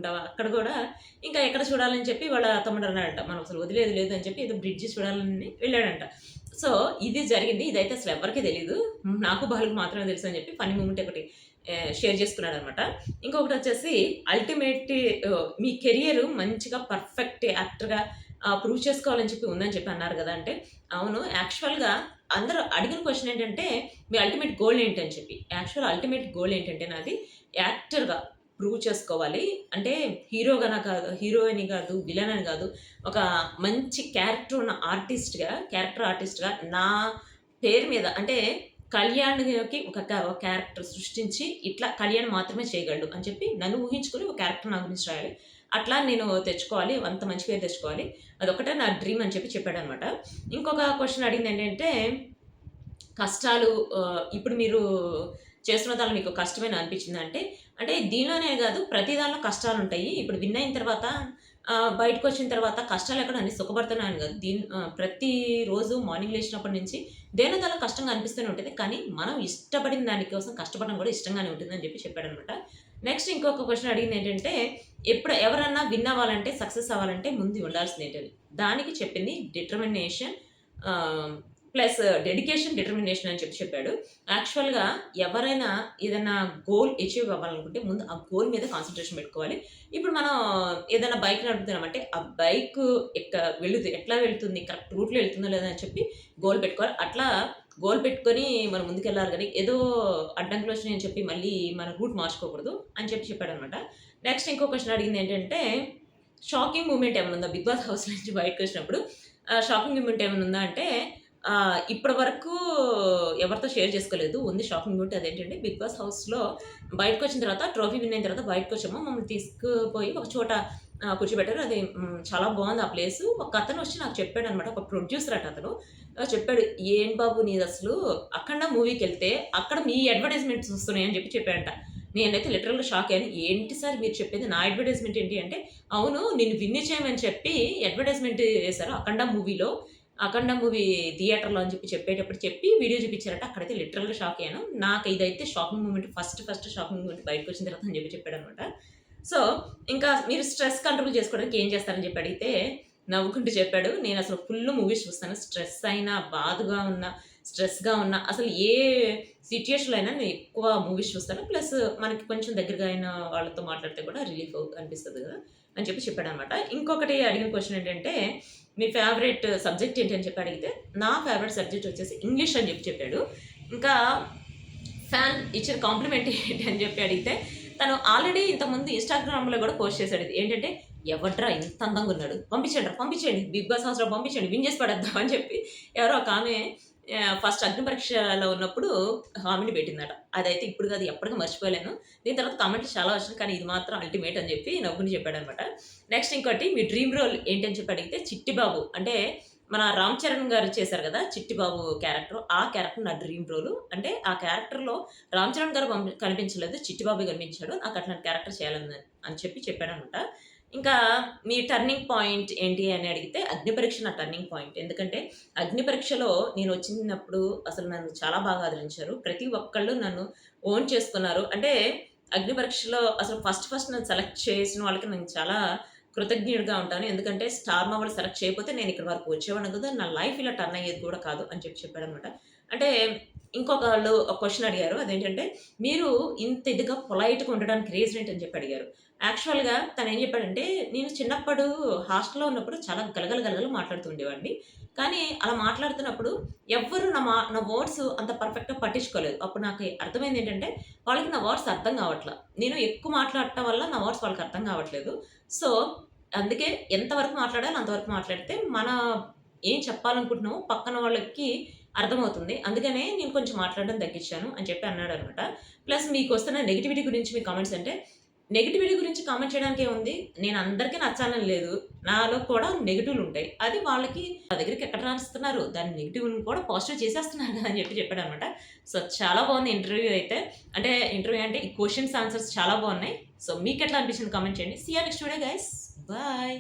చూడకుంటావా? అక్కడ కూడా ఇంకా ఎక్కడ చూడాలని చెప్పి వాళ్ళ తమ్ముడు అన్నాడంట. మనం అసలు వదిలేది లేదు అని చెప్పి ఏదో బ్రిడ్జ్ చూడాలని వెళ్ళాడంట. సో, ఇది జరిగింది. ఇదైతే అసలు ఎవ్వరికీ తెలీదు. నాకు, బాలుకి మాత్రమే తెలుసు అని చెప్పి ఫన్నీ మూమెంట్ ఒకటి షేర్ చేసుకున్నాడనమాట. ఇంకొకటొచ్చేసి అల్టిమేట్ మీ కెరియర్ మంచిగా పర్ఫెక్ట్ యాక్టర్‌గా ప్రూవ్ చేసుకోవాలని చెప్పి ఉందని చెప్పి అన్నారు గదా! అంటే అవును. యాక్చువల్‌గా అందరూ అడిగిన క్వెషన్ ఏంటంటే, మీ అల్టిమేట్ గోల్ ఏంటని చెప్పి. అల్టిమేట్ గోల్ ఏంటంటే నాది యాక్టర్‌గా ప్రూవ్ చేసుకోవాలి. అంటే హీరోగాన కాదు, హీరోయిన్ గాదు, విలన్ అని గాదు. ఒక మంచి క్యారెక్టర్ ఉన్న క్యారెక్టర్ ఆర్టిస్ట్‌గా నా పేరు మీద అంటే కళ్యాణ్‌కి ఒక క్యారెక్టర్ సృష్టించి ఇట్లా కళ్యాణ్ మాత్రమే చేయగలడు అని చెప్పి నన్ను ఊహించుకొని ఒక క్యారెక్టర్ నా గురించి రాయాలి. అట్లా నేను తెచ్చుకోవాలి. అంత మంచి పేరు తెచ్చుకోవాలి. అదొక్కటే నా డ్రీమ్ అని చెప్పి చెప్పాడనమాట. ఇంకొక క్వెషన్ అడిగిందేంటంటే కష్టాలు ఇప్పుడు మీరు చేస్తున్న దానిలో మీకు కష్టమేనా అనిపించిందా అంటే, అంటే దీనిలోనే గాదు ప్రతి దానిలో కష్టాలుంటాయి. ఇప్పుడు విన్ అయిన తర్వాత బయటకొచ్చిన తర్వాత కష్టాలెక్కడ అన్ని సుఖపడుతున్నా అని గాదు. ప్రతిరోజు మార్నింగ్ లేచినప్పటి నుంచి దేనిలో దానిలో కష్టంగా అనిపిస్తూనే ఉంటది. కానీ మనం ఇష్టపడిన దాని కోసం కష్టపడడం గూడా ఇష్టంగానే ఉంటుందని చెప్పి చెప్పాడనమాట. నెక్స్ట్ ఇంకొక క్వెషన్ అడిగిందేంటంటే, ఎవరన్నా విన్ అవ్వాలంటే, సక్సెస్ అవ్వాలంటే ముందు ఉండాల్సిందేంటని. దానికి చెప్పింది డిటర్మినేషన్ ప్లస్ డెడికేషన్, డిటర్మినేషన్ అని చెప్పాడు. యాక్చువల్‌గా ఎవరైనా ఏదైనా గోల్ అచీవ్ అవ్వాలనుకుంటే ముందు ఆ గోల్ మీద కాన్సంట్రేషన్ పెట్టుకోవాలి. ఇప్పుడు మనం ఏదైనా బైక్ నడుపుతున్నామంటే ఆ బైక్ ఎట్లా వెళ్తుంది, కరెక్ట్ రూట్‌లో వెళ్తుందా లేదా అని చెప్పి గోల్ పెట్టుకోవాలి. అట్లా గోల్ పెట్టుకొని మనం ముందుకెళ్ళాలి గానీ, ఏదో అడ్డంకులొచ్చినాయని చెప్పి మళ్ళీ మన రూట్ మార్చుకోకూడదు అని చెప్పాడనమాట. నెక్స్ట్ ఇంకో క్వెషన్ అడిగిందేంటంటే, షాకింగ్ మూమెంట్ ఏమైనా ఉందా? 'బిగ్ బాస్' హౌస్ నుంచి బయటకొచ్చినప్పుడు షాకింగ్ మూమెంట్ ఏమైనా ఉందా అంటే, ఇప్పటి వరకు ఎవరితో షేర్ చేసుకోలేదు. ఉంది షాకింగ్ మూమెంట్ అదేంటంటే, 'బిగ్ బాస్' హౌస్‌లో బయటకొచ్చిన తర్వాత ట్రోఫీ విన్ అయిన తర్వాత బయటకొచ్చాము. మమ్మల్ని తీసుకుపోయి ఒక చోట కూర్చోబెట్టారు. అది చాలా బావుంది ఆ ప్లేసు. ఒకతను వచ్చి నాకు చెప్పాడనమాట. ఒక ప్రొడ్యూసర్ అట అతను. చెప్పాడు, "ఏం బాబు నీదసలు 'అఖండ' మూవీకెళ్తే అక్కడ మీ అడ్వర్టైజ్‌మెంట్స్ వస్తున్నాయి" అని చెప్పాడంట. నేనైతే లిటరల్‌గా షాక్ అయ్యాను. "ఏంటి సార్ మీరు చెప్పేది? నా అడ్వర్టైజ్‌మెంట్ ఏంటి?" అంటే, "అవును నిన్ను విన్ చేయమని చెప్పి అడ్వర్టైజ్‌మెంట్ ఏసారు 'అఖండ' మూవీలో. 'అఖండ' మూవీ థియేటర్‌లో" అని చెప్పి వీడియో చూపించారట. అక్కడైతే లిటరల్‌గా షాక్ అయ్యాను. నాకు ఇదైతే shocking moment first shocking moment బయటకొచ్చిన తర్వాత అని చెప్పాడనమాట. సో, ఇంకా మీరు స్ట్రెస్ కంట్రోల్ చేసుకోవడానికి ఏం చేస్తారని చెప్పి అడిగితే, నవ్వుకుంటూ చెప్పాడు. నేనసలు ఫుల్లు మూవీస్ చూస్తాను. స్ట్రెస్ అయినా, బాధగా ఉన్నా, స్ట్రెస్‌గా ఉన్నా, అసలు ఏ సిట్యుయేషన్‌లో అయినా నేను ఎక్కువ మూవీస్ చూస్తాను. ప్లస్ మనకి కొంచెం దగ్గరగా అయిన వాళ్ళతో మాట్లాడితే కూడా రిలీఫ్ అనిపిస్తది కదా! అని చెప్పాడనమాట. ఇంకొకటి అడిగిన క్వెషన్ ఏంటంటే, మీ ఫేవరెట్ సబ్జెక్ట్ ఏంటి అని చెప్పి అడిగితే, నా ఫేవరెట్ సబ్జెక్ట్ వచ్చేసి ఇంగ్లీష్ అని చెప్పాడు. ఇంకా ఫ్యాన్ ఇచ్చిన కాంప్లిమెంట్ ఏంటి అని చెప్పి అడిగితే, తను ఆల్రెడీ ఇంతకుముందు ఇన్‌స్టాగ్రామ్‌లో కూడా పోస్ట్ చేశాడు. ఏంటంటే, "ఎవడ్రా ఇంత అందంగా ఉన్నాడు? పంపించండి. 'బిగ్ బాస్' హౌస్‌లో పంపించండి. విన్ చేసి పడేద్దాం" అని చెప్పి ఎవరో ఒక ఆమె ఫస్ట్ అగ్ని పరీక్షలో ఉన్నప్పుడు కామెంట్ పెట్టిందట. అదైతే ఇప్పుడు కాదు ఎప్పటికి మర్చిపోలేను. దీని తర్వాత కామెంట్లు చాలా వచ్చినాయి. కానీ ఇది మాత్రం అల్టిమేట్ అని చెప్పి నవ్వుకుంటూ చెప్పాడనమాట. నెక్స్ట్ ఇంకోటి మీ డ్రీమ్ రోల్ ఏంటని చెప్పి అడిగితే, 'చిట్టి బాబు' అంటే మన 'రామ్ చరణ్' గారు చేశారు కదా! 'చిట్టి బాబు' క్యారెక్టర్. ఆ క్యారెక్టర్ నా డ్రీమ్ రోలు. అంటే ఆ క్యారెక్టర్‌లో 'రామ్ చరణ్' గారు కనిపించలేదు. 'చిట్టి బాబే' కనిపించాడు. నాకు అట్లాంటి క్యారెక్టర్ చేయాలని చెప్పాడనమాట. ఇంకా మీ టర్నింగ్ పాయింట్ ఏంటి అని అడిగితే, 'అగ్ని పరీక్ష' నా టర్నింగ్ పాయింట్. ఎందుకంటే 'అగ్ని పరీక్షలో' నేను వచ్చినప్పుడు అసలు నన్ను చాలా బాగా ఆదరించారు. ప్రతి ఒక్కళ్ళు నన్ను ఓన్ చేసుకున్నారు. అంటే 'అగ్ని పరీక్షలో' అసలు ఫస్ట్ నన్ను సెలెక్ట్ చేసిన వాళ్ళకి నేను చాలా కృతజ్ఞుడిగా ఉంటాను. ఎందుకంటే స్టార్ మా వాళ్ళు సెలెక్ట్ చేయకపోతే నేను ఇక్కడి వరకు వచ్చేవాడిని కాదు. నా లైఫ్ ఇలా టర్న్ అయ్యేది కూడా కాదు అని చెప్పాడనమాట. అంటే ఇంకొకళ్ళు ఒక క్వెషన్ అడిగారు. అదేంటంటే, మీరు ఇంత ఇదిగా పొలైట్‌గా ఉండడానికి రీజన్ ఏంటని చెప్పి అడిగారు. యాక్చువల్‌గా తనేం చెప్పాడంటే, నేను చిన్నప్పుడు హాస్టల్‌లో ఉన్నప్పుడు చాలా గలగల మాట్లాడుతూ ఉండేవాడిని. కానీ అలా మాట్లాడుతున్నప్పుడు ఎవ్వరు నా వర్డ్స్ అంత పర్ఫెక్ట్‌గా పట్టించుకోలేదు. అప్పుడు నాకు అర్థమైందేంటంటే, వాళ్ళకి నా వర్డ్స్ అర్థం కావట్ల. నేను ఎక్కువ మాట్లాడటం వల్ల నా వర్డ్స్ వాళ్ళకి అర్థం కావట్లేదు. సో, అందుకే ఎంతవరకు మాట్లాడాలో అంతవరకు మాట్లాడితే, ఏం చెప్పాలనుకుంటున్నామో పక్కన వాళ్ళకి అర్థమవుతుంది. అందుకనే నేను కొంచెం మాట్లాడడం తగ్గించాను అని చెప్పి అన్నాడనమాట. ప్లస్ మీకొస్తున్న నెగటివిటీ గురించి మీ కామెంట్స్ అంటే, నెగటివిటీ గురించి కామెంట్ చేయడానికి ఏముంది? నేను అందరికీ నచ్చాలని లేదు. నాలో కూడా నెగెటివ్‌లుంటాయి. అది వాళ్ళకి నా దగ్గరికి ఎక్కడ రానిస్తున్నారు? దాన్ని నెగెటివ్‌ని కూడా పాజిటివ్ చేసేస్తున్నారు కదా! అని చెప్పాడనమాట. సో, చాలా బాగుంది ఇంటర్వ్యూ అయితే. అంటే ఇంటర్వ్యూ అంటే ఈ క్వెషన్స్, ఆన్సర్స్ చాలా బాగున్నాయి. సో, మీకెట్లా అనిపించింది కామెంట్ చేయండి. See you next video guys. Bye.